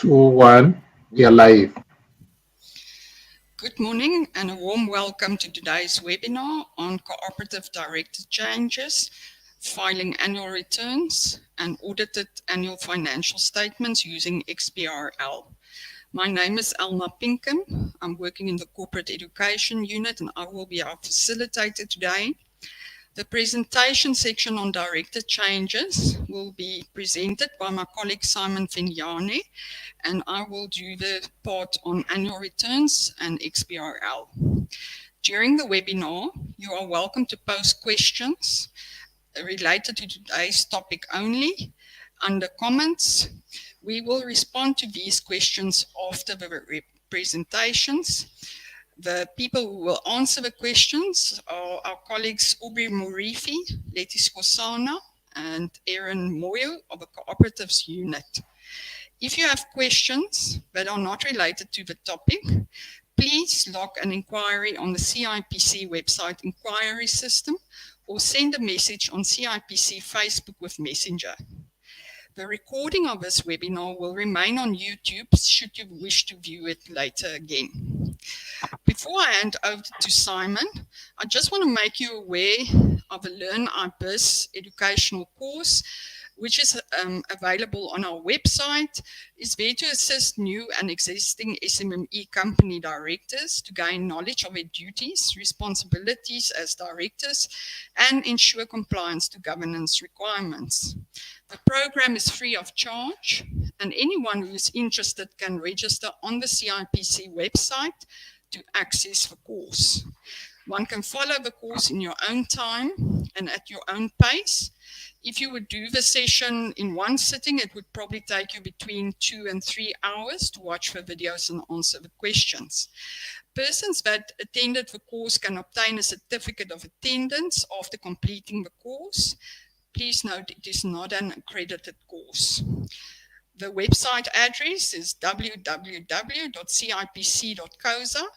Two, one, we are live. Good morning and a warm welcome to today's webinar on cooperative directed changes, filing annual returns and audited annual financial statements using XBRL. My name is Elma Pinkham. I'm working in the Corporate Education Unit and I will be our facilitator today. The presentation section on directed changes will be presented by my colleague Simon Vignani, and I will do the part on annual returns and XBRL. During the webinar, you are welcome to post questions related to today's topic only under comments. We will respond to these questions after the presentations. The people who will answer the questions are our colleagues Aubrey Murifi, Letty Skosana, and Aaron Moyo of the Cooperatives Unit. If you have questions that are not related to the topic, please log an inquiry on the CIPC website inquiry system or send a message on CIPC Facebook with Messenger. The recording of this webinar will remain on YouTube should you wish to view it later again. Before I hand over to Simon, I just want to make you aware of a Learn IBIS educational course which is available on our website. Is there to assist new and existing SMME company directors to gain knowledge of their duties, responsibilities as directors, and ensure compliance to governance requirements. The program is free of charge, and anyone who is interested can register on the CIPC website to access the course. One can follow the course in your own time and at your own pace. If you would do the session in one sitting, it would probably take you between 2 and 3 hours to watch the videos and answer the questions. Persons that attended the course can obtain a certificate of attendance after completing the course. Please note it is not an accredited course. The website address is www.cipc.coza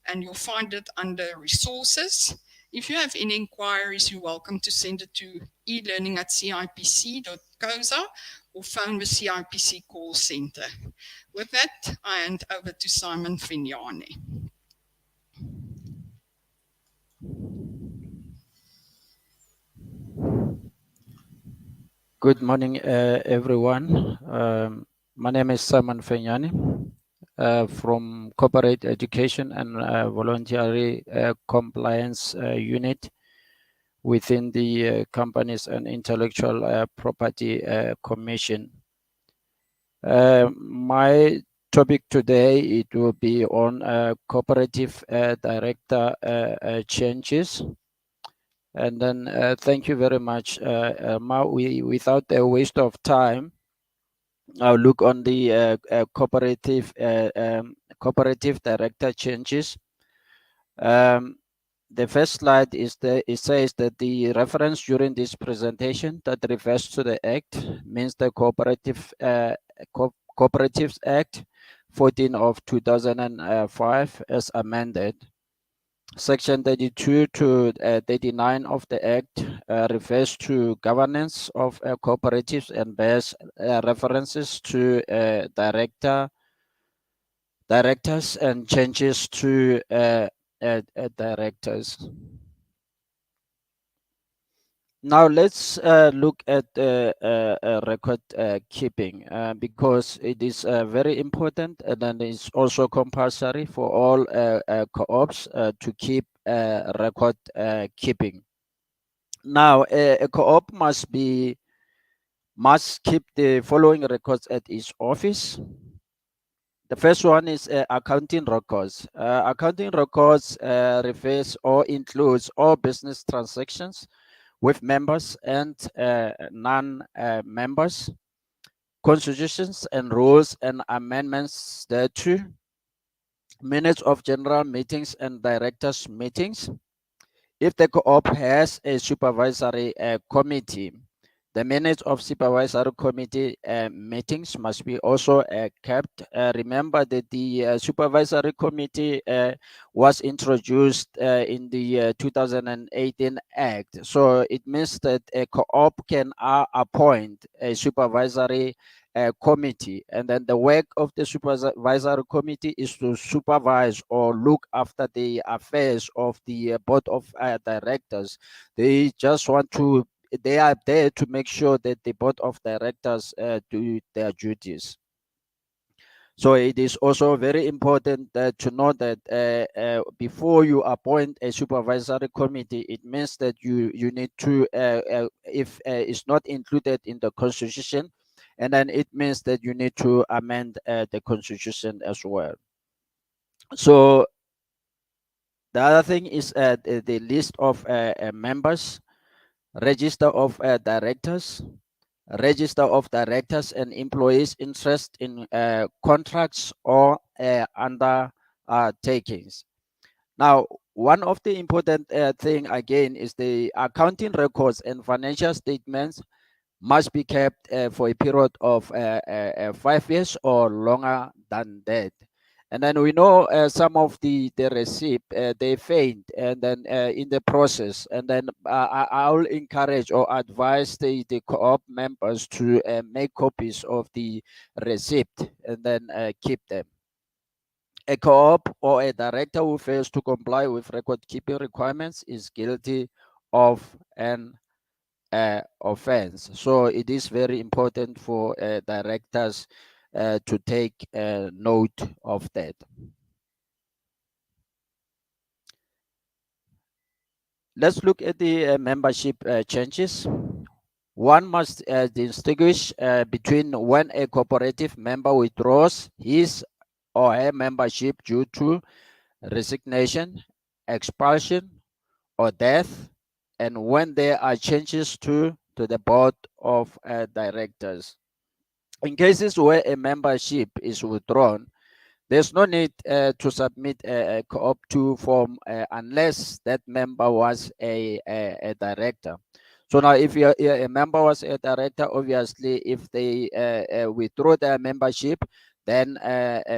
and you'll find it under resources. If you have any inquiries, you're welcome to send it to elearning@cipc.coza or phone the CIPC call center. With that, I hand over to Simon Vignani. Good morning, everyone. My name is Simon Vignani from Corporate Education and Voluntary Compliance Unit within the Companies and Intellectual Property Commission. My topic today, it will be on cooperative director changes. And then thank you very much. Without a waste of time, I'll look on the cooperative director changes. The first slide is it says that the reference during this presentation that refers to the Act means the Cooperatives Act 14 of 2005 as amended. Section 32 to 39 of the Act refers to governance of cooperatives and bears references to directors and changes to directors. Now let's look at record keeping because it is very important, and then it's also compulsory for all co-ops to keep record keeping. Now a co-op must keep the following records at each office. The first one is accounting records. Accounting records refers or includes all business transactions with members and non-members, constitutions and rules and amendments thereto, minutes of general meetings and directors' meetings. If the co-op has a supervisory committee, the minutes of supervisory committee meetings must be also kept. Remember that the supervisory committee was introduced in the 2018 Act. So it means that a co-op can appoint a supervisory committee, and then the work of the supervisory committee is to supervise or look after the affairs of the board of directors. They just want to, they are there to make sure that the board of directors do their duties. So it is also very important to know that before you appoint a supervisory committee, it means that you need to, if it's not included in the constitution, and then it means that you need to amend the constitution as well. So the other thing is the list of members, register of directors, register of directors and employees' interest in contracts or undertakings. Now, one of the important thing again is the accounting records and financial statements must be kept for a period of 5 years or longer than that. And then we know some of the receipt, they faint and then in the process. And then I will encourage or advise the co-op members to make copies of the receipt and then keep them. A co-op or a director who fails to comply with record keeping requirements is guilty of an offense. So it is very important for directors to take note of that. Let's look at the membership changes. One must distinguish between when a cooperative member withdraws his or her membership due to resignation, expulsion, or death, and when there are changes to the board of directors. In cases where a membership is withdrawn, there's no need to submit a co-op 2 form unless that member was a director. So now if a member was a director, obviously if they withdraw their membership, then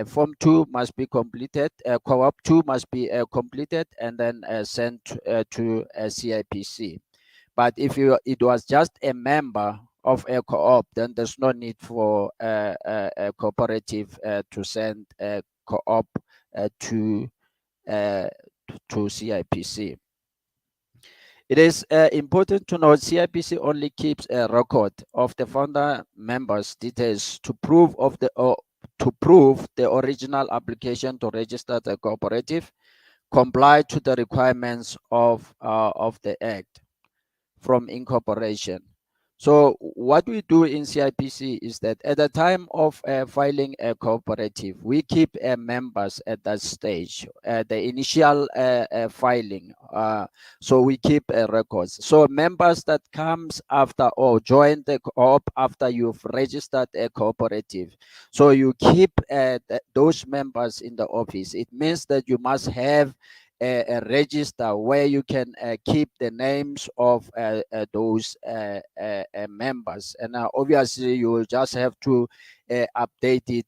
form 2 must be completed, co-op 2 must be completed and then sent to CIPC. But if it was just a member of a co-op, then there's no need for a cooperative to send a co-op to CIPC. It is important to note CIPC only keeps a record of the founder members' details to prove the original application to register the cooperative comply to the requirements of the Act from incorporation. So what we do in CIPC is that at the time of filing a cooperative, we keep members at that stage, the initial filing. So we keep records. So members that comes after or join the co-op after you've registered a cooperative. So you keep those members in the office. It means that you must have a register where you can keep the names of those members, and obviously you will just have to update it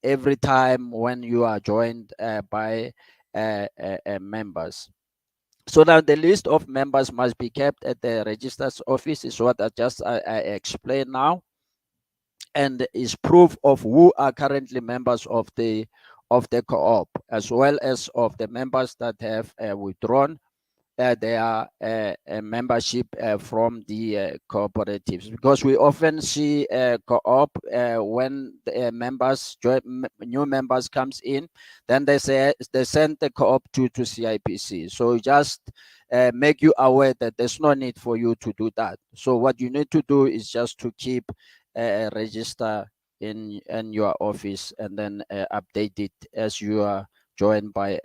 every time when you are joined by members. So now the list of members must be kept at the registrar's office is what I explained now, and is proof of who are currently members of the co-op, as well as of the members that have withdrawn their membership from the cooperatives, because we often see co-op when the members new members comes in, then they send the co-op to CIPC. So just make you aware that there's no need for you to do that. So what you need to do is just to keep a register in your office and then update it as you are joined by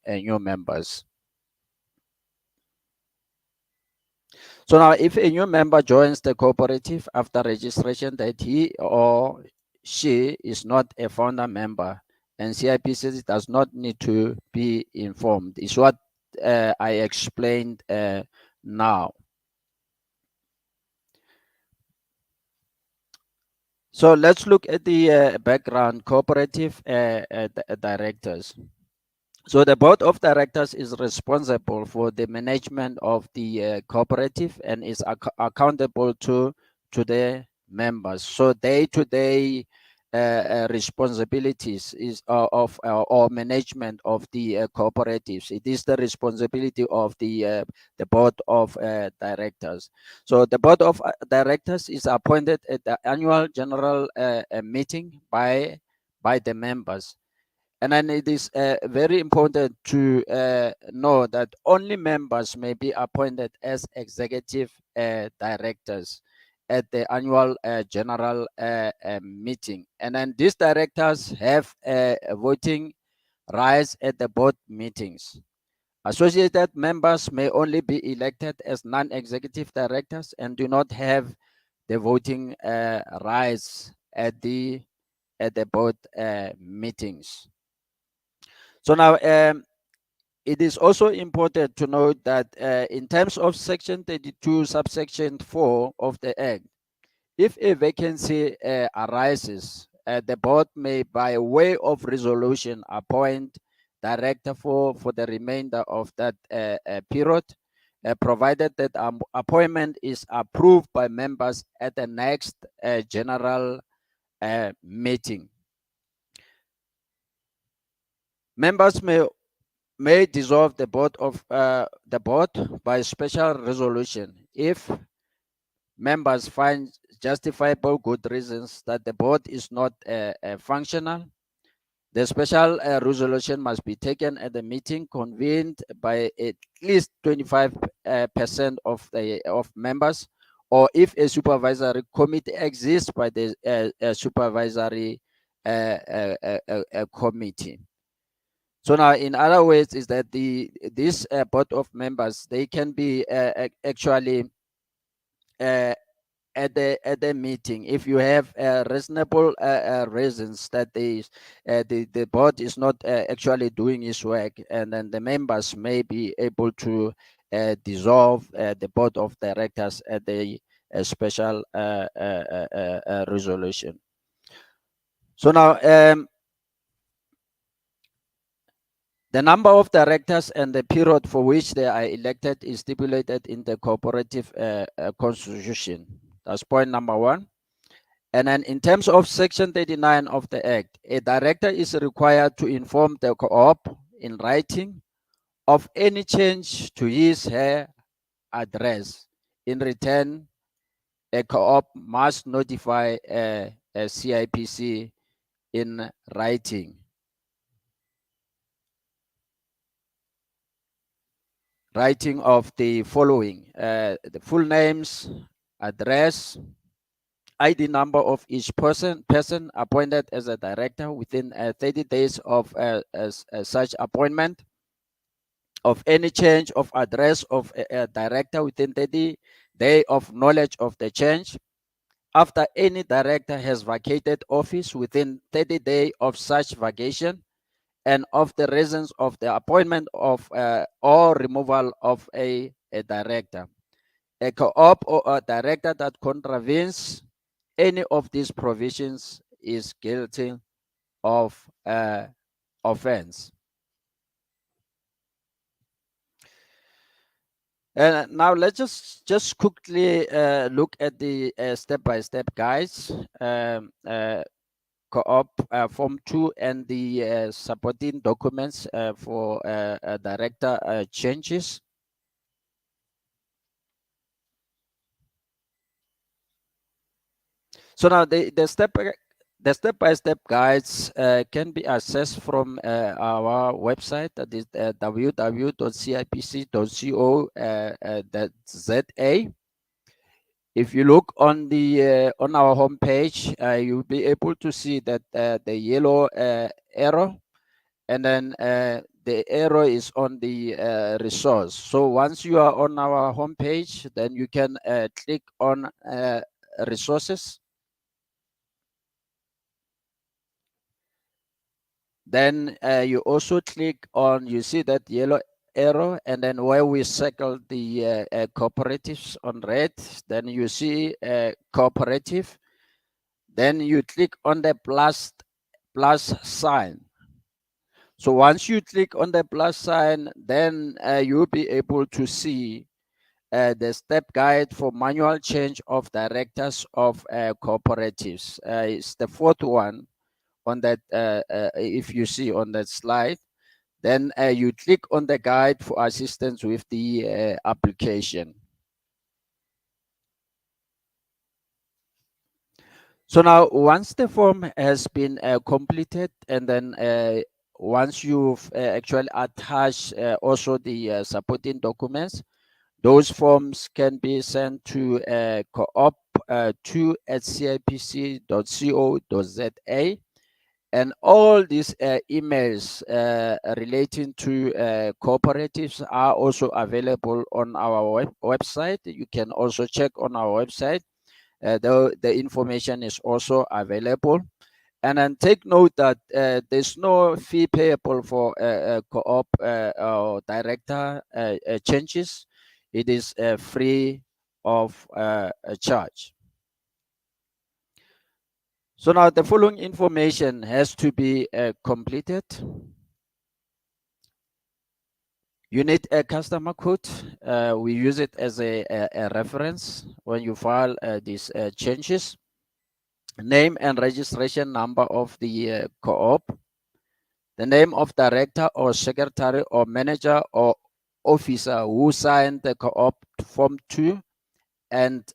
new members. So now if a new member joins the cooperative after registration that he or she is not a founder member, and CIPC does not need to be informed, is what I explained now. So let's look at the background cooperative directors. So the board of directors is responsible for the management of the cooperative and is accountable to to the members. So day-to-day responsibilities is of or management of the cooperatives. It is the responsibility of the board of directors. So the board of directors is appointed at the annual general meeting by the members. And then it is very important to know that only members may be appointed as executive directors at the annual general meeting. And then these directors have voting rights at the board meetings. Associated members may only be elected as non-executive directors and do not have the voting rights at the board meetings. So now, it is also important to note that in terms of Section 32, subsection 4 of the Act, if a vacancy arises, the board may, by way of resolution, appoint director for the remainder of that period, provided that appointment is approved by members at the next general meeting. Members may dissolve the board by special resolution if members find justifiable good reasons that the board is not functional. The special resolution must be taken at the meeting convened by at least 25% of members, or if a supervisory committee exists by the supervisory committee. So now, in other words, is that this board of members, they can be actually at the meeting if you have reasonable reasons that the board is not actually doing its work, and then the members may be able to dissolve the board of directors at the special resolution. So now, the number of directors and the period for which they are elected is stipulated in the cooperative constitution. That's point number one. And then in terms of Section 39 of the Act, a director is required to inform the co-op in writing of any change to his/her address. In return, a co-op must notify a CIPC in writing. Writing of the following: the full names, address, ID number of each person appointed as a director within 30 days of such appointment, of any change of address of a director within 30 days of knowledge of the change, after any director has vacated office within 30 days of such vacation, and of the reasons of the appointment of or removal of a director. A co-op or a director that contravenes any of these provisions is guilty of offense. And now let's just quickly look at the step-by-step guides. Co-op Form 2 and the supporting documents for director changes. So now the step-by-step guides can be accessed from our website, that is www.cipc.co.za. If you look on the on our homepage, you'll be able to see that the yellow arrow, and then the arrow is on the resource. So once you are on our homepage, then you can click on resources. Then you also click on, you see that yellow arrow, and then where we circle the cooperatives on red, then you see cooperative. Then you click on the plus sign. So once you click on the plus sign, then you'll be able to see the step guide for manual change of directors of cooperatives. It's the fourth one on that, if you see on that slide. Then you click on the guide for assistance with the application. So now, once the form has been completed, and then once you've actually attached also the supporting documents, those forms can be sent to coop2@cipc.co.za. And all these emails relating to cooperatives are also available on our website. You can also check on our website. The information is also available. And then take note that there's no fee payable for co-op or director changes. It is free of charge. So now the following information has to be completed. You need a customer code. We use it as a reference when you file these changes. Name and registration number of the co-op. The name of director or secretary or manager or officer who signed the co-op form 2, and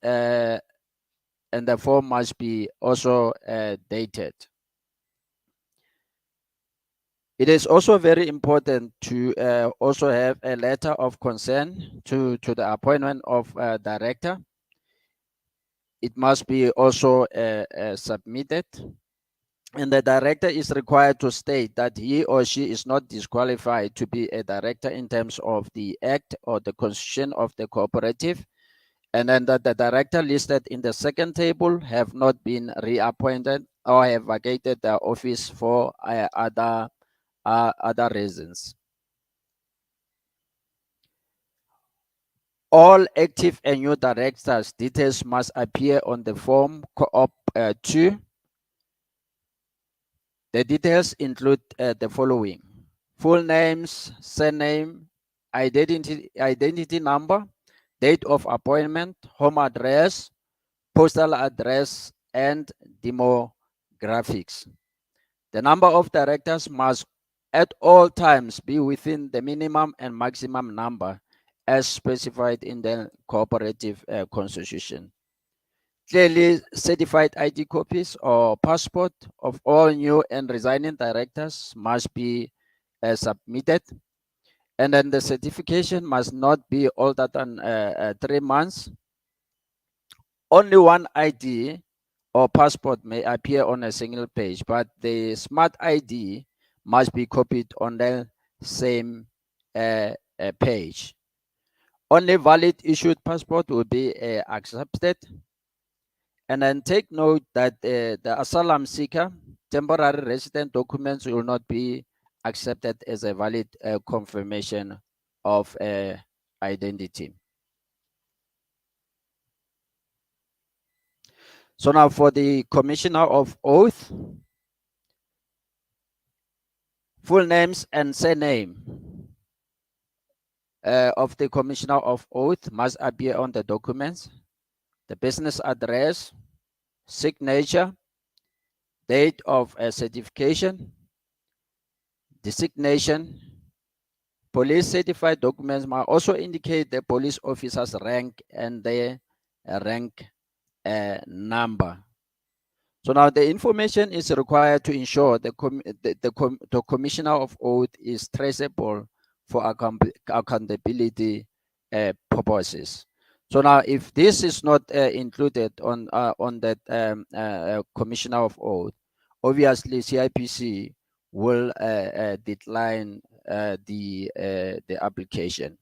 the form must be also dated. It is also very important to also have a letter of consent to the appointment of a director. It must be also submitted. And the director is required to state that he or she is not disqualified to be a director in terms of the act or the constitution of the cooperative. And then that the director listed in the second table have not been reappointed or have vacated their office for other reasons. All active and new directors' details must appear on the form Co-op 2. The details include the following: full names, surname, identity number, date of appointment, home address, postal address, and demographics. The number of directors must at all times be within the minimum and maximum number as specified in the cooperative constitution. Clearly certified ID copies or passport of all new and resigning directors must be submitted. And then the certification must not be older than 3 months. Only one ID or passport may appear on a single page, but the smart ID must be copied on the same page. Only valid issued passport will be accepted. And then take note that the asylum seeker temporary resident documents will not be accepted as a valid confirmation of identity. So now for the commissioner of oath, full names and surname of the commissioner of oath must appear on the documents. The business address, signature, date of certification, designation. Police certified documents must also indicate the police officer's rank and their rank number. So now the information is required to ensure the commissioner of oath is traceable for accountability purposes. So now, if this is not included on that commissioner of oath, obviously CIPC will decline the application.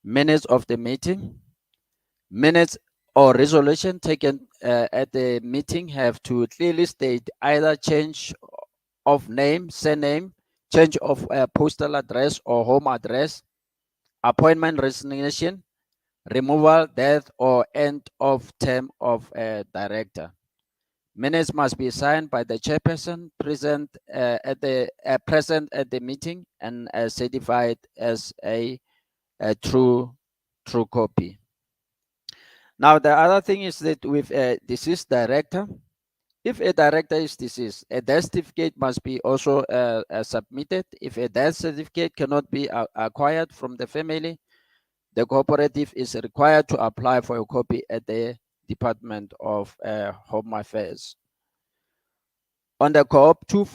Minutes of the meeting. Minutes or resolution taken at the meeting have to clearly state either change of name, surname, change of postal address or home address, appointment resignation, removal, death, or end of term of a director. Minutes must be signed by the chairperson present at the meeting and certified as a true true copy. Now, the other thing is that with a deceased director, if a director is deceased, a death certificate must be also submitted. If a death certificate cannot be acquired from the family, the cooperative is required to apply for a copy at the Department of Home Affairs. On the COP 2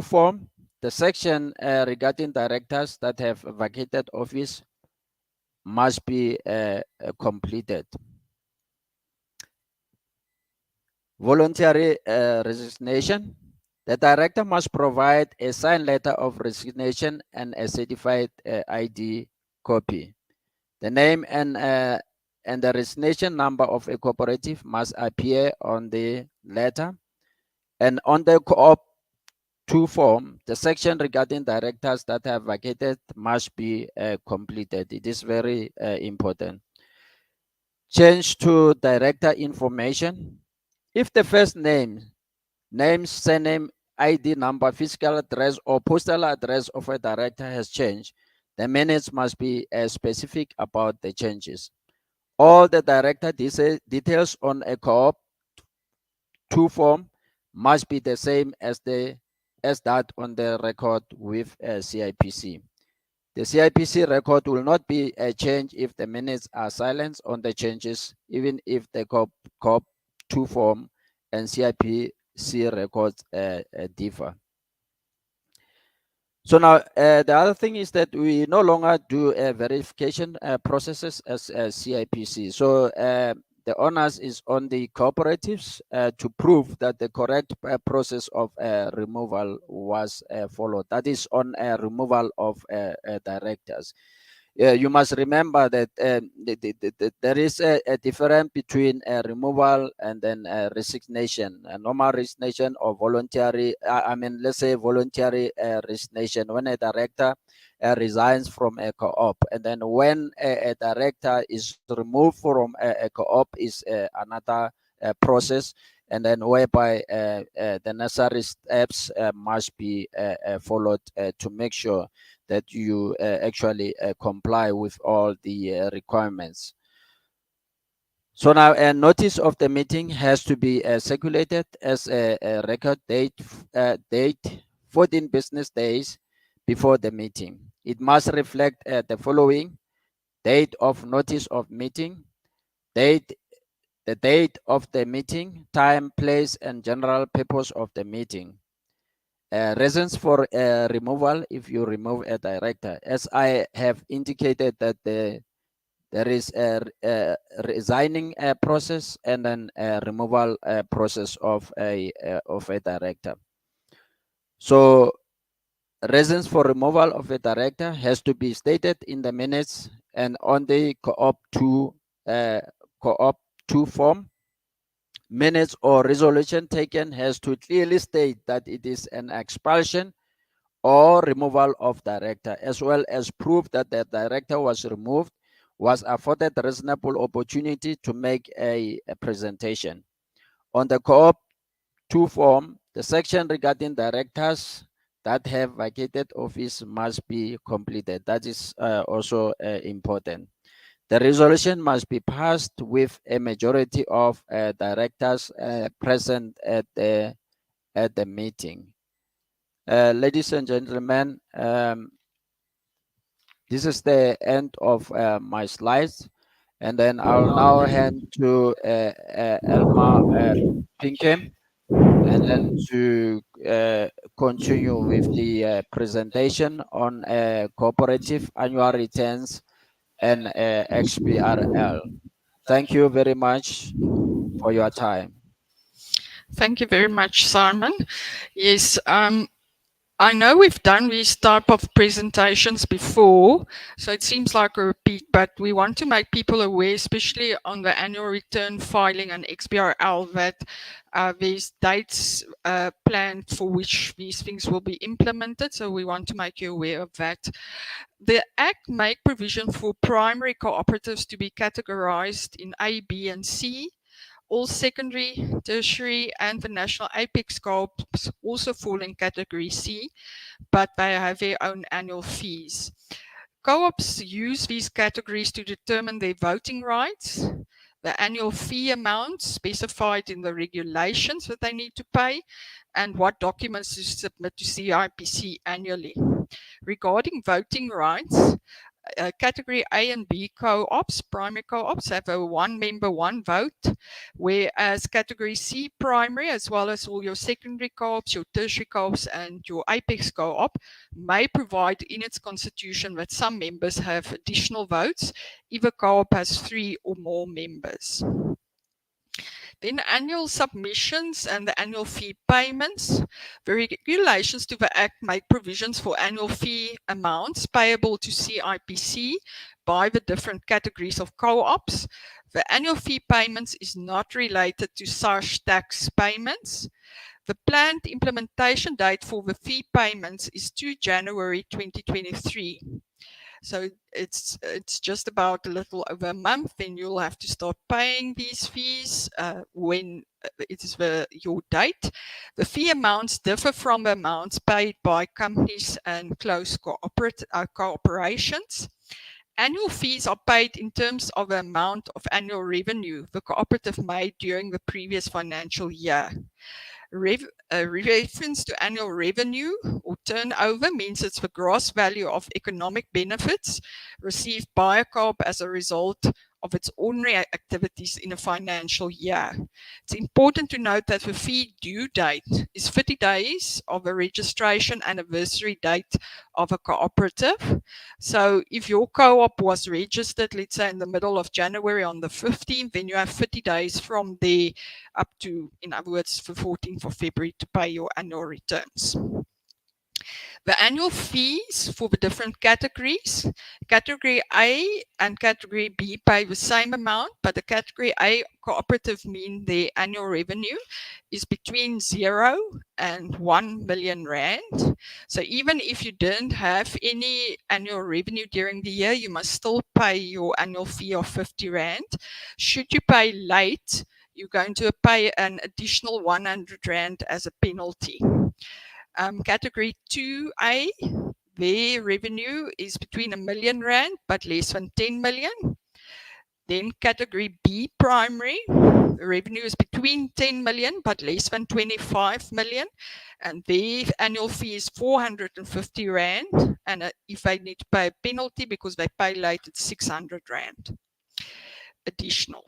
form, the section regarding directors that have vacated office must be completed. Voluntary resignation. The director must provide a signed letter of resignation and a certified ID copy. The name and the resignation number of a cooperative must appear on the letter. And on the Co-op 2 form, the section regarding directors that have vacated must be completed. It is very important. Change to director information. If the first name, surname, ID number, physical address, or postal address of a director has changed, the minutes must be specific about the changes. All the director details on a Co-op 2 form must be the same as that on the record with CIPC. The CIPC record will not be changed if the minutes are silent on the changes, even if the COP 2 form and CIPC records differ. So now the other thing is that we no longer do verification processes as CIPC. So the onus is on the cooperatives to prove that the correct process of removal was followed. That is on removal of directors. You must remember that there is a difference between removal and then resignation, normal resignation or voluntary. Let's say voluntary resignation, when a director resigns from a co-op, and then when a director is removed from a co-op is another process, and then whereby the necessary steps must be followed to make sure that you actually comply with all the requirements. So now a notice of the meeting has to be circulated as a record date 14 business days before the meeting. It must reflect the following: date of notice of meeting, the date of the meeting, time, place, and general purpose of the meeting. Reasons for removal if you remove a director. As I have indicated that there is a resigning process and then a removal process of a director. So reasons for removal of a director has to be stated in the minutes and on the Co-op 2 form. Minutes or resolution taken has to clearly state that it is an expulsion or removal of director, as well as proof that the director was removed, was afforded a reasonable opportunity to make a presentation. On the Co-op 2 form, the section regarding directors that have vacated office must be completed. That is also important. The resolution must be passed with a majority of directors present at the meeting. Ladies and gentlemen, this is the end of my slides, and then I'll now hand to Elma Pinkham, and then to continue with the presentation on cooperative annual returns and XBRL. Thank you very much for your time. Thank you very much, Simon. Yes, I know we've done these type of presentations before, so it seems like a repeat, but we want to make people aware, especially on the annual return filing and XBRL, that there's dates planned for which these things will be implemented. So we want to make you aware of that. The Act make provision for primary cooperatives to be categorized in A, B, and C. All secondary, tertiary, and the national apex co-ops also fall in category C, but they have their own annual fees. Co-ops use these categories to determine their voting rights, the annual fee amounts specified in the regulations that they need to pay, and what documents to submit to CIPC annually. Regarding voting rights, category A and B co-ops, primary co-ops, have a one member, one vote, whereas category C primary, as well as all your secondary co-ops, your tertiary co-ops, and your apex co-op, may provide in its constitution that some members have additional votes if a co-op has 3 or more members. Then annual submissions and the annual fee payments. The regulations to the Act make provisions for annual fee amounts payable to CIPC by the different categories of co-ops. The annual fee payments is not related to SARS tax payments. The planned implementation date for the fee payments is 2 January 2023. So it's just about a little over a month, then you'll have to start paying these fees when it is your date. The fee amounts differ from the amounts paid by companies and close cooperations. Annual fees are paid in terms of the amount of annual revenue the cooperative made during the previous financial year. Reference to annual revenue or turnover means it's the gross value of economic benefits received by a co-op as a result of its ordinary activities in a financial year. It's important to note that the fee due date is 30 days of a registration anniversary date of a cooperative. So if your co-op was registered, let's say in the middle of January on the 15th, then you have 30 days from there up to, in other words, the 14th of February to pay your annual returns. The annual fees for the different categories. Category A and Category B pay the same amount, but the Category A cooperative mean their annual revenue is between 0 and 1 million rand. So even if you didn't have any annual revenue during the year, you must still pay your annual fee of 50 rand. Should you pay late, you're going to pay an additional 100 rand as a penalty. Category 2A, their revenue is between 1 million rand but less than 10 million. Then category B primary, the revenue is between 10 million but less than 25 million, and their annual fee is 450 rand, and if they need to pay a penalty because they pay late, it's 600 rand additional.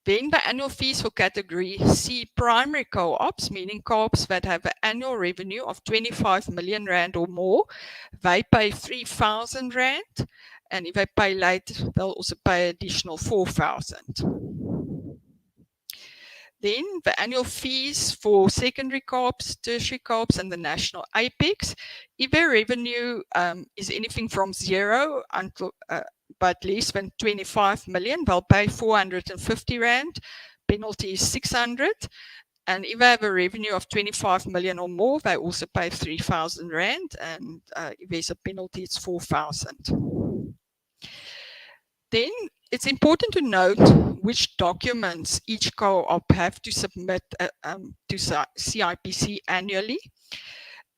Then the annual fees for category C primary co-ops, meaning co-ops that have an annual revenue of 25 million rand or more, they pay 3,000 rand, and if they pay late, they'll also pay additional 4,000. Then the annual fees for secondary co-ops, tertiary co-ops, and the national apex, if their revenue is anything from 0 until but less than 25 million, they'll pay 450 rand. Penalty is 600. And if they have a revenue of 25 million or more, they also pay 3,000 rand. And if there's a penalty, it's 4,000. Then it's important to note which documents each co-op have to submit to CIPC annually.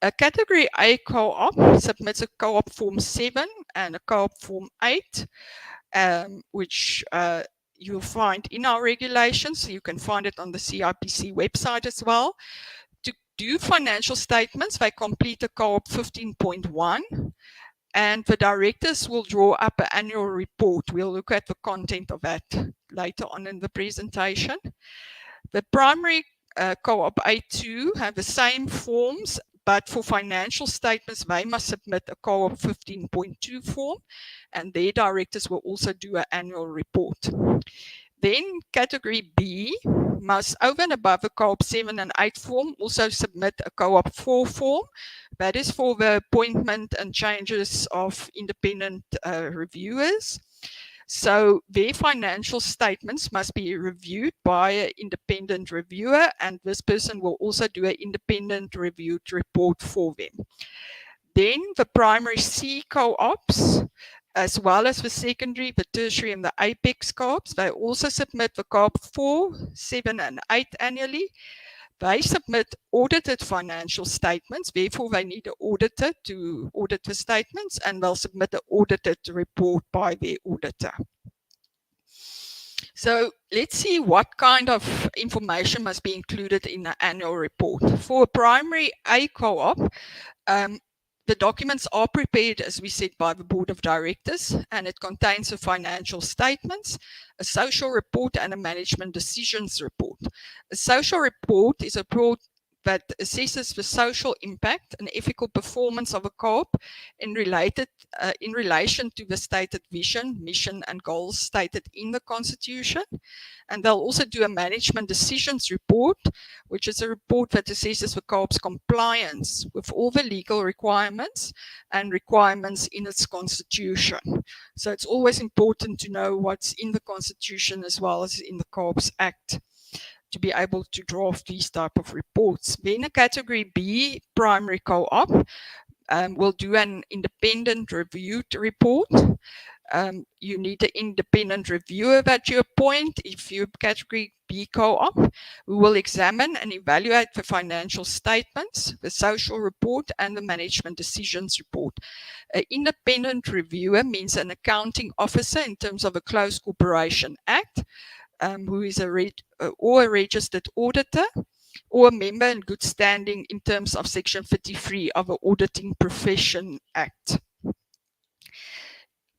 A category A co-op submits a co-op form 7 and a co-op form 8, which you'll find in our regulations. So you can find it on the CIPC website as well. To do financial statements, they complete a co-op 15.1, and the directors will draw up an annual report. We'll look at the content of that later on in the presentation. The primary co-op A2 have the same forms, but for financial statements, they must submit a co-op 15.2 form, and their directors will also do an annual report. Then category B must, over and above the co-op 7 and 8 form, also submit a co-op 4 form. That is for the appointment and changes of independent reviewers. So their financial statements must be reviewed by an independent reviewer, and this person will also do an independent reviewed report for them. Then the primary C co-ops, as well as the secondary, the tertiary, and the apex co-ops, they also submit the co-op 4, 7, and 8 annually. They submit audited financial statements, therefore they need an auditor to audit the statements, and they'll submit an audited report by their auditor. So let's see what kind of information must be included in the annual report. For a primary A co-op, the documents are prepared, as we said, by the Board of Directors, and it contains the financial statements, a social report, and a management decisions report. A social report is a report that assesses the social impact and ethical performance of a co-op in relation to the stated vision, mission, and goals stated in the Constitution. And they'll also do a management decisions report, which is a report that assesses the co-op's compliance with all the legal requirements and requirements in its Constitution. So it's always important to know what's in the Constitution as well as in the Co-ops Act to be able to draft these type of reports. Then a category B primary co-op will do an independent reviewed report. You need an independent reviewer that you appoint. If you're category B co-op, we will examine and evaluate the financial statements, the social report, and the management decisions report. An independent reviewer means an accounting officer in terms of a Closed Corporation Act, who is a registered auditor, or a member in good standing in terms of Section 33 of the Auditing Profession Act.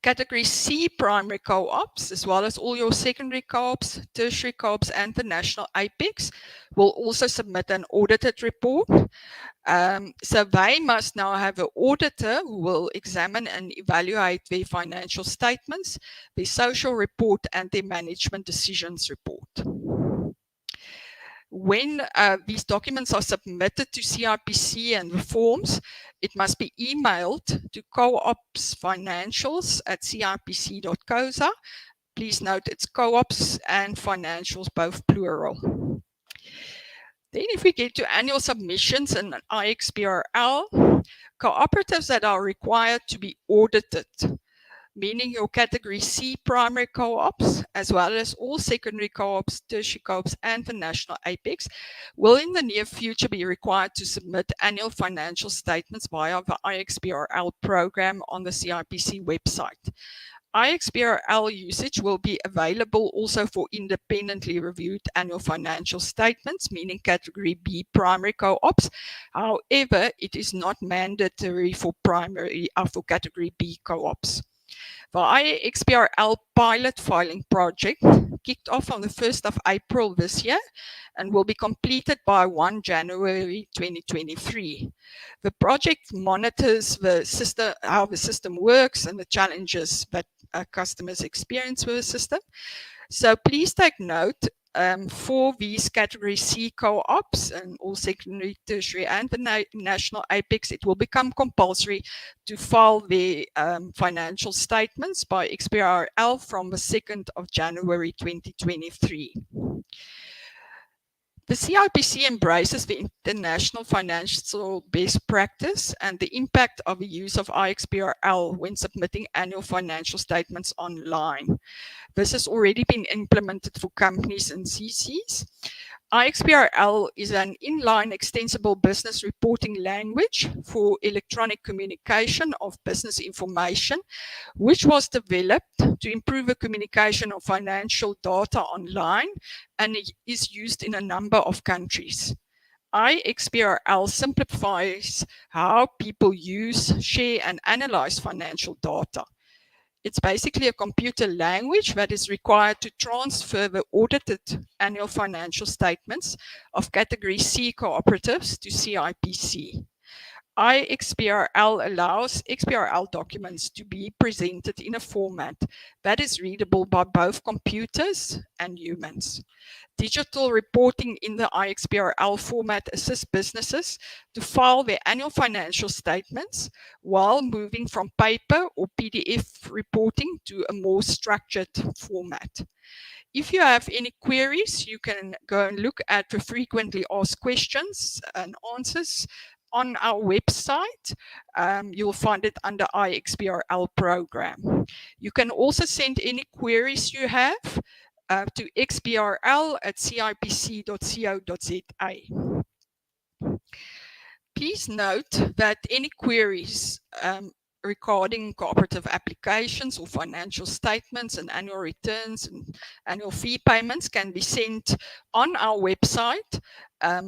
Category C primary co-ops, as well as all your secondary co-ops, tertiary co-ops, and the national apex, will also submit an audited report. So they must now have an auditor who will examine and evaluate their financial statements, their social report, and their management decisions report. When these documents are submitted to CIPC and the forms, it must be emailed to coopsfinancials@cipc.coza. Please note it's co-ops and financials, both plural. Then if we get to annual submissions and IXBRL, cooperatives that are required to be audited, meaning your category C primary co-ops, as well as all secondary co-ops, tertiary co-ops, and the national apex, will in the near future be required to submit annual financial statements via the IXBRL program on the CIPC website. IXBRL usage will be available also for independently reviewed annual financial statements, meaning category B primary co-ops. However, it is not mandatory for category B co-ops. The IXBRL pilot filing project kicked off on the 1st of April this year and will be completed by 1 January 2023. The project monitors the system, how the system works, and the challenges that customers experience with the system. So please take note, for these category C co-ops and all secondary, tertiary, and the national apex, it will become compulsory to file the financial statements by XBRL from the 2nd of January 2023. The CIPC embraces the international financial best practice and the impact of the use of IXBRL when submitting annual financial statements online. This has already been implemented for companies and CCs. IXBRL is an inline extensible business reporting language for electronic communication of business information, which was developed to improve the communication of financial data online and is used in a number of countries. IXBRL simplifies how people use, share, and analyze financial data. It's basically a computer language that is required to transfer the audited annual financial statements of category C cooperatives to CIPC. IXBRL allows XBRL documents to be presented in a format that is readable by both computers and humans. Digital reporting in the IXBRL format assists businesses to file their annual financial statements while moving from paper or PDF reporting to a more structured format. If you have any queries, you can go and look at the frequently asked questions and answers on our website. You'll find it under IXBRL program. You can also send any queries you have to xbrl@cipc.co.za. Please note that any queries regarding cooperative applications or financial statements and annual returns and annual fee payments can be sent on our website.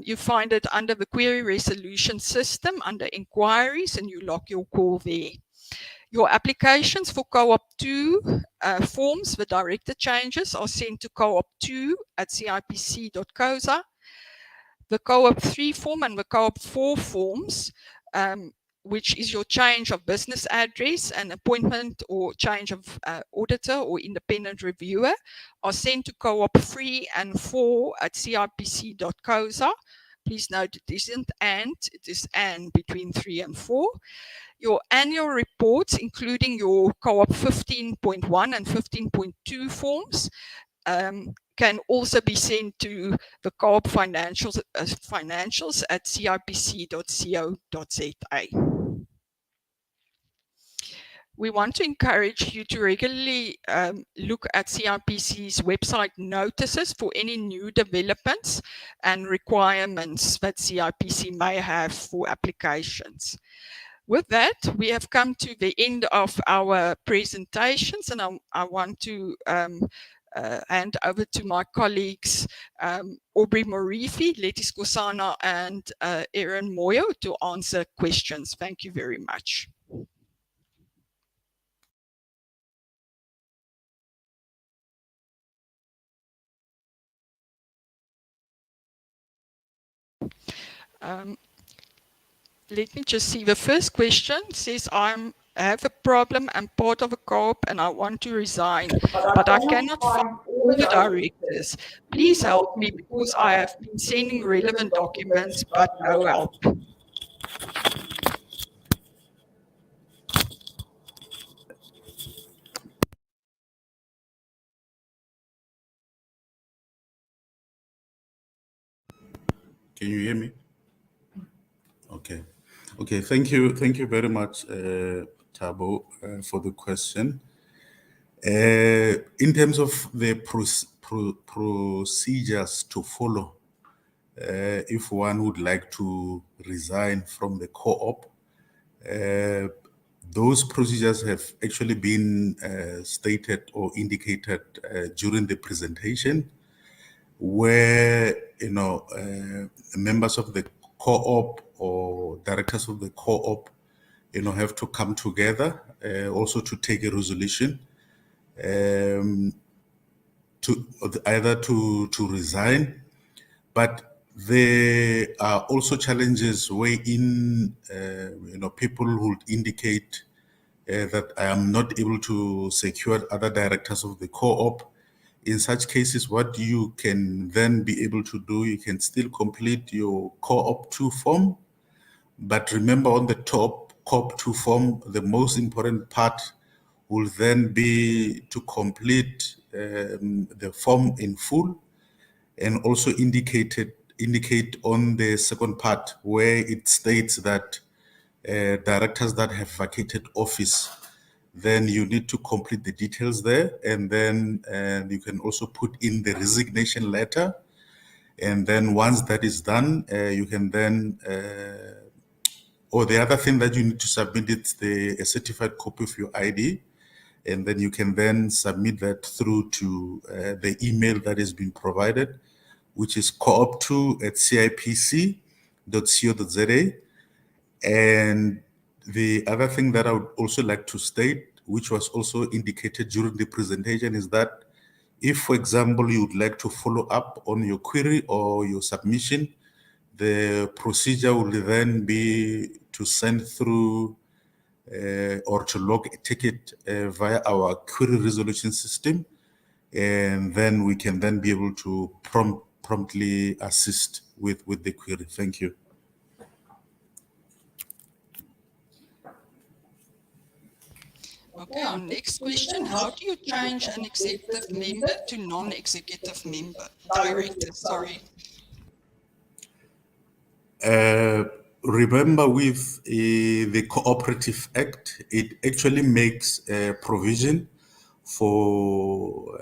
You find it under the query resolution system under inquiries, and you log your call there. Your applications for Co-op 2 forms, the director changes, are sent to coop2@cipc.coza. The Co-op 3 form and the Co-op 4 forms, which is your change of business address and appointment or change of auditor or independent reviewer, are sent to Co-op 3 and 4@cipc.coza. Please note it isn't and, it is and between 3 and 4. Your annual reports, including your Co-op 15.1 and 15.2 forms, can also be sent to the Co-op financials at cipc.co.za. We want to encourage you to regularly look at CIPC's website notices for any new developments and requirements that CIPC may have for applications. With that, we have come to the end of our presentations, and I want to hand over to my colleagues, Aubrey Morifi, Letty Skosana, and Erin Moyo to answer questions. Thank you very much. Let me just see. The first question says, I have a problem. I'm part of a co-op and I want to resign, but I cannot find all the directors. Please help me because I have been sending relevant documents, but no help. Can you hear me? Okay. Okay. Thank you. Thank you very much, Thabo, for the question. In terms of the procedures to follow, if one would like to resign from the co-op, those procedures have actually been stated or indicated during the presentation, where members of the co-op or directors of the co-op have to come together also to take a resolution to either to resign, but there are also challenges wherein people would indicate that I am not able to secure other directors of the co-op. In such cases, what you can then be able to do, you can still complete your Co-op 2 form. But remember, on the top Co-op 2 form, the most important part will then be to complete the form in full, and also indicate on the second part where it states that directors that have vacated office, then you need to complete the details there, and then you can also put in the resignation letter. And then once that is done, you can then, or the other thing that you need to submit is a certified copy of your ID, and then you can then submit that through to the email that has been provided, which is coop2@cipc.co.za. And the other thing that I would also like to state, which was also indicated during the presentation, is that if, for example, you would like to follow up on your query or your submission, the procedure will then be to send through or to log a ticket via our query resolution system, and then we can then be able to promptly assist with the query. Thank you. Okay, our next question, how do you change an executive member to non-executive member? Director, sorry. Remember, with the Cooperative Act, it actually makes a provision for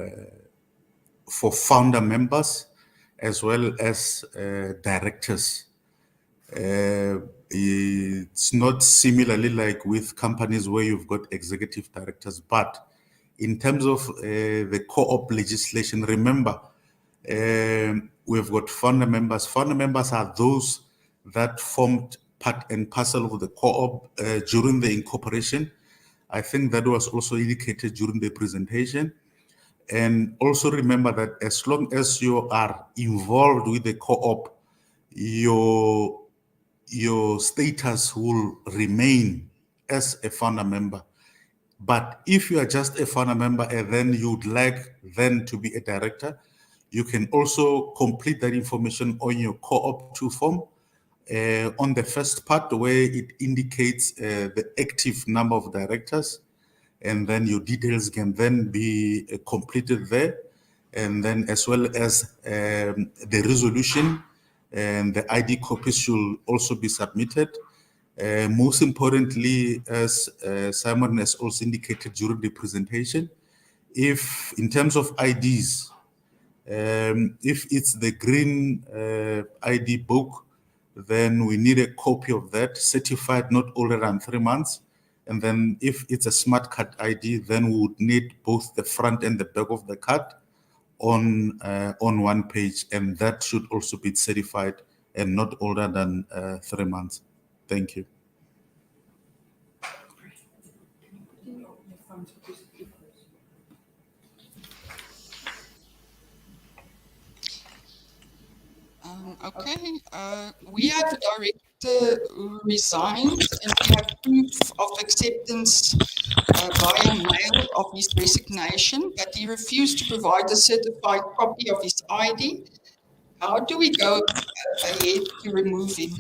founder members as well as directors It's not similarly like with companies where you've got executive directors, but in terms of the co-op legislation, remember, we've got founder members. Founder members are those that formed part and parcel of the co-op during the incorporation. I think that was also indicated during the presentation. And also remember that as long as you are involved with the co-op, your status will remain as a founder member. But if you are just a founder member and then you'd like then to be a director, you can also complete that information on your co-op 2 form on the first part where it indicates the active number of directors, and then your details can then be completed there, and then as well as the resolution and the ID copies should also be submitted. Most importantly, as Simon has also indicated during the presentation, if in terms of IDs, if it's the green ID book, then we need a copy of that, certified not older than 3 months. And then if it's a smart card ID, then we would need both the front and the back of the card on one page, and that should also be certified and not older than 3 months. Thank you. Okay, we have a director who resigned, and we have proof of acceptance via mail of his resignation, but he refused to provide a certified copy of his ID. How do we go ahead to remove him?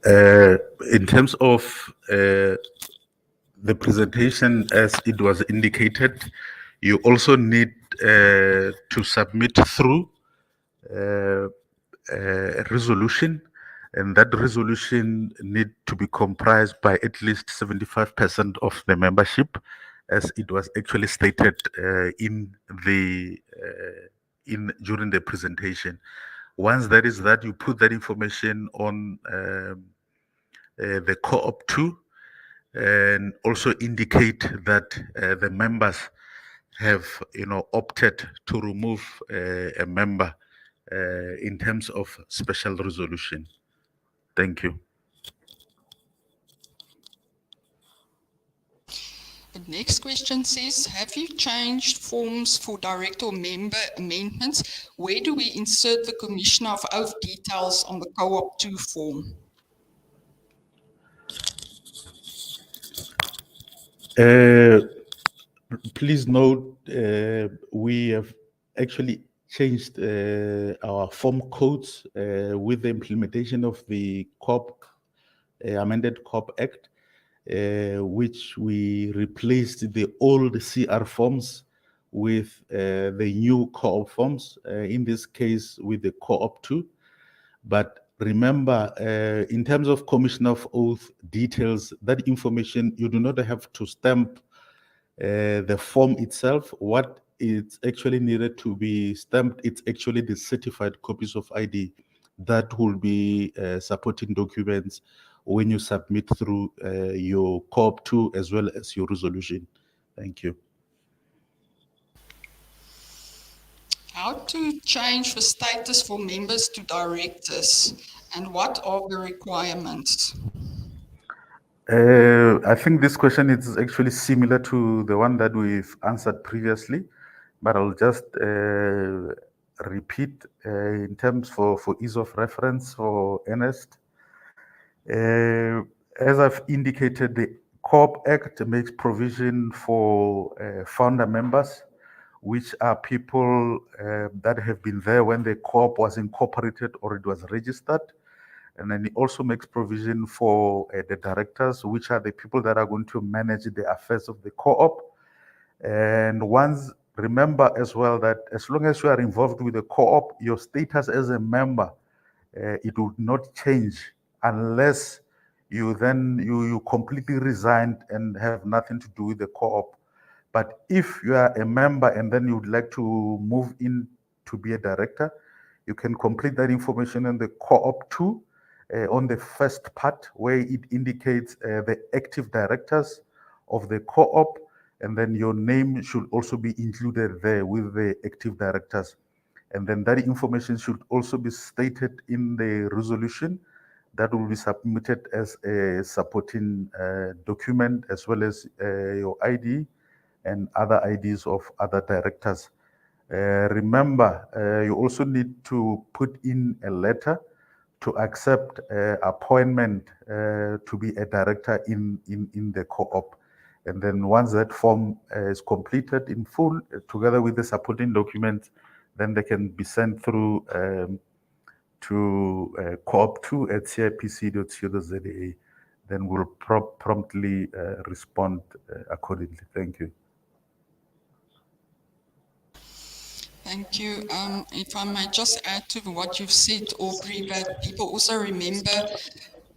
In terms of the presentation, as it was indicated, you also need to submit through a resolution, and that resolution need to be comprised by at least 75% of the membership, as it was actually stated in the during the presentation. Once that is that, you put that information on the co-op 2, and also indicate that the members have opted to remove a member in terms of special resolution. Thank you. The next question says, have you changed forms for director or member amendments? Where do we insert the Commissioner of Oath details on the co-op 2 form? Please note, we have actually changed our form codes with the implementation of the amended COP Act, which we replaced the old CR forms with the new co-op forms, in this case with the co-op 2. But remember, in terms of Commissioner of Oath details, that information, you do not have to stamp the form itself. What is actually needed to be stamped, it's actually the certified copies of ID that will be supporting documents when you submit through your co-op 2 as well as your resolution. Thank you. How to change the status for members to directors, and what are the requirements? I think this question is actually similar to the one that we've answered previously, but I'll just repeat in terms for ease of reference for Ernest. As I've indicated, the Co-op Act makes provision for founder members, which are people that have been there when the co-op was incorporated or it was registered. And then it also makes provision for the directors, which are the people that are going to manage the affairs of the co-op. And once, remember as well that as long as you are involved with the co-op, your status as a member, it would not change unless you then you completely resigned and have nothing to do with the co-op. But if you are a member and then you would like to move in to be a director, You can complete that information in the co-op 2 on the first part where it indicates the active directors of the co-op, and then your name should also be included there with the active directors. And then that information should also be stated in the resolution that will be submitted as a supporting document, as well as your ID and other IDs of other directors. Remember, you also need to put in a letter to accept appointment to be a director in the co-op. And then once that form is completed in full, together with the supporting documents, then they can be sent through to coop2@cipc.co.za. Then we'll promptly respond accordingly. Thank you. Thank you. If I may just add to what you've said, Aubrey, that people also remember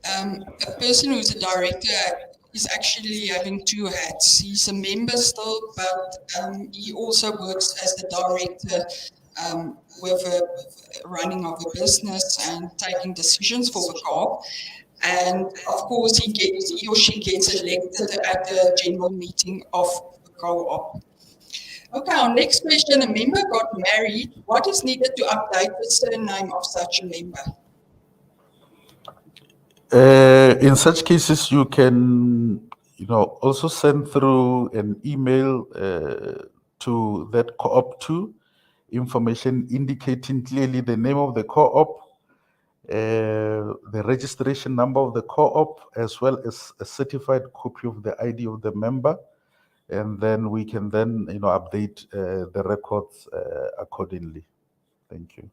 a person who's a director is actually having two hats. He's a member still, but he also works as the director with a running of a business and taking decisions for the co-op. And of course, he or she gets elected at the general meeting of the co-op. Okay, our next question, a member got married. What is needed to update the surname of such a member? In such cases, you can, also send through an email to that co-op 2 information indicating clearly the name of the co-op, the registration number of the co-op, as well as a certified copy of the ID of the member, and then we can then, update the records accordingly. Thank you.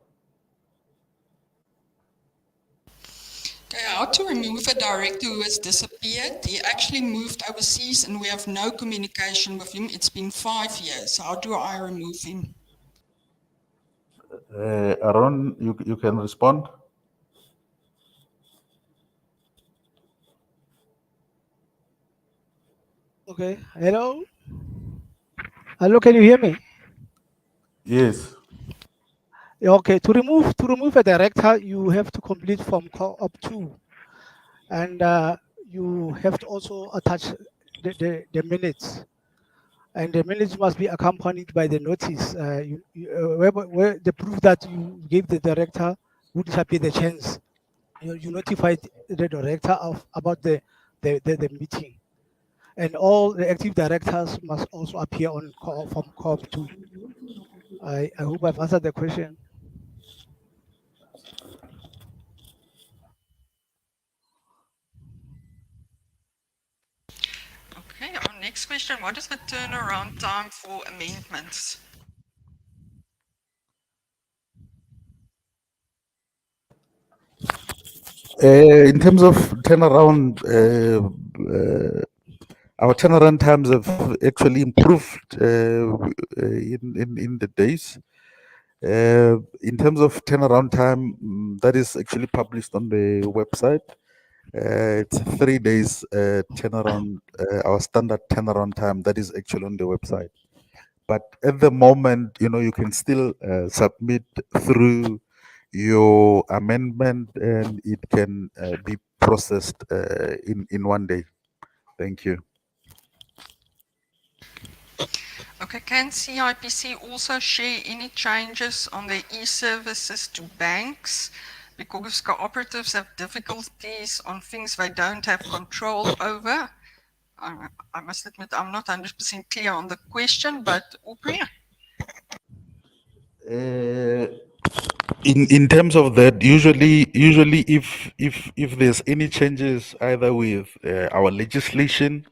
Okay, how to remove a director who has disappeared? He actually moved overseas and we have no communication with him. It's been 5 years. How do I remove him? Aaron, you can respond. Okay. Hello. Hello. Can you hear me? Yes. Okay. To remove a director, you have to complete Form Co-op 2, and you have to also attach the minutes, and the minutes must be accompanied by the notice. Where the proof that you gave the director who disappeared the chance. You notified the director about the meeting. And all the active directors must also appear on Form Co-op 2. I hope I've answered the question. Okay, our next question, what is the turnaround time for amendments? In terms of turnaround, our turnaround times have actually improved in the days. In terms of turnaround time, that is actually published on the website. It's 3 days turnaround, our standard turnaround time that is actually on the website. But at the moment, you can still submit through your amendment and it can be processed in 1 day. Thank you. Okay, can CIPC also share any changes on their e-services to banks? Because cooperatives have difficulties on things they don't have control over. I must admit, I'm not 100% clear on the question, but Aubrey? In terms of that, usually if there's any changes either with our legislation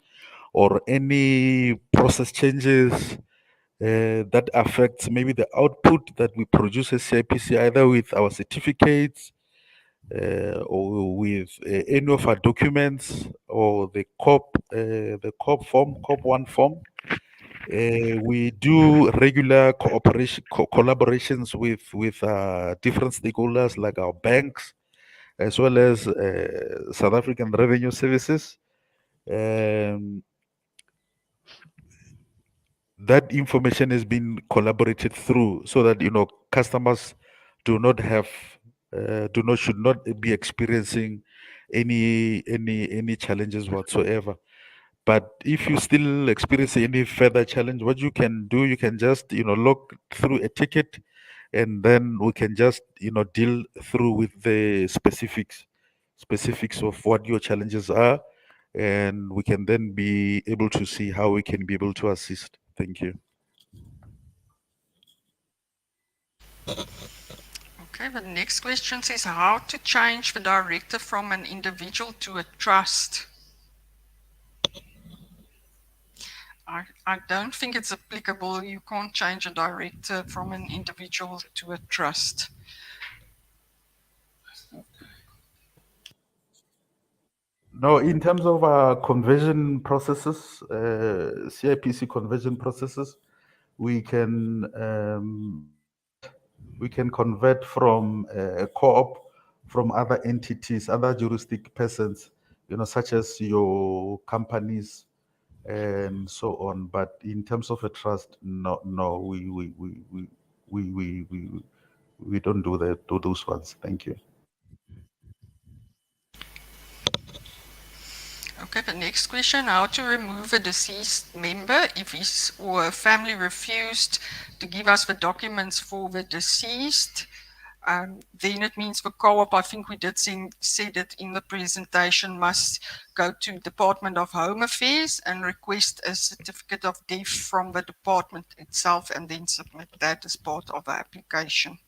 or any process changes that affects maybe the output that we produce as CIPC, either with our certificates or with any of our documents or the COP form, COP 1 form. We do regular collaborations with different stakeholders like our banks, as well as South African Revenue Services. That information has been collaborated through so that customers do not have should not be experiencing any challenges whatsoever. But if you still experience any further challenge, what you can do, you can just log through a ticket, and then we can just deal through with the specifics of what your challenges are, and we can then be able to see how we can be able to assist. Thank you. Okay, the next question says how to change the director from an individual to a trust. I don't think it's applicable. You can't change a director from an individual to a trust. No, in terms of conversion processes, CIPC conversion processes, we can convert from a co-op from other entities, other juristic persons, such as your companies and so on. But in terms of a trust, no, we don't do those ones. Thank you. Okay, the next question, how to remove a deceased member if his or her family refused to give us the documents for the deceased. Then it means the co-op, I think we did said it in the presentation, must go to Department of Home Affairs and request a certificate of death from the department itself and then submit that as part of the application.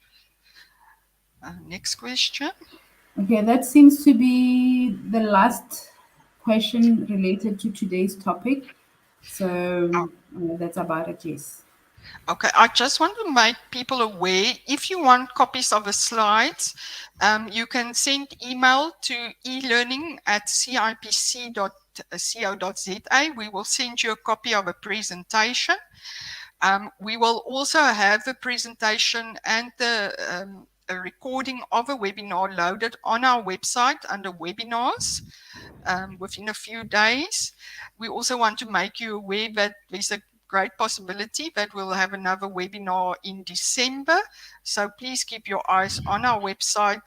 Next question. Okay, that seems to be the last question related to today's topic. So that's about it, yes. Okay, I just want to make people aware, if you want copies of the slides, you can send email to elearning@cipc.co.za. We will send you a copy of a presentation. We will also have the presentation and a recording of a webinar loaded on our website under webinars within a few days. We also want to make you aware that there's a great possibility that we'll have another webinar in December. So please keep your eyes on our website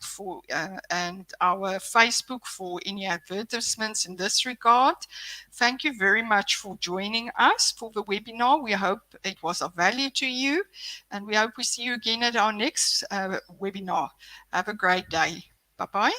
and our Facebook for any advertisements in this regard. Thank you very much for joining us for the webinar. We hope it was of value to you, and we hope we see you again at our next webinar. Have a great day. Bye-bye.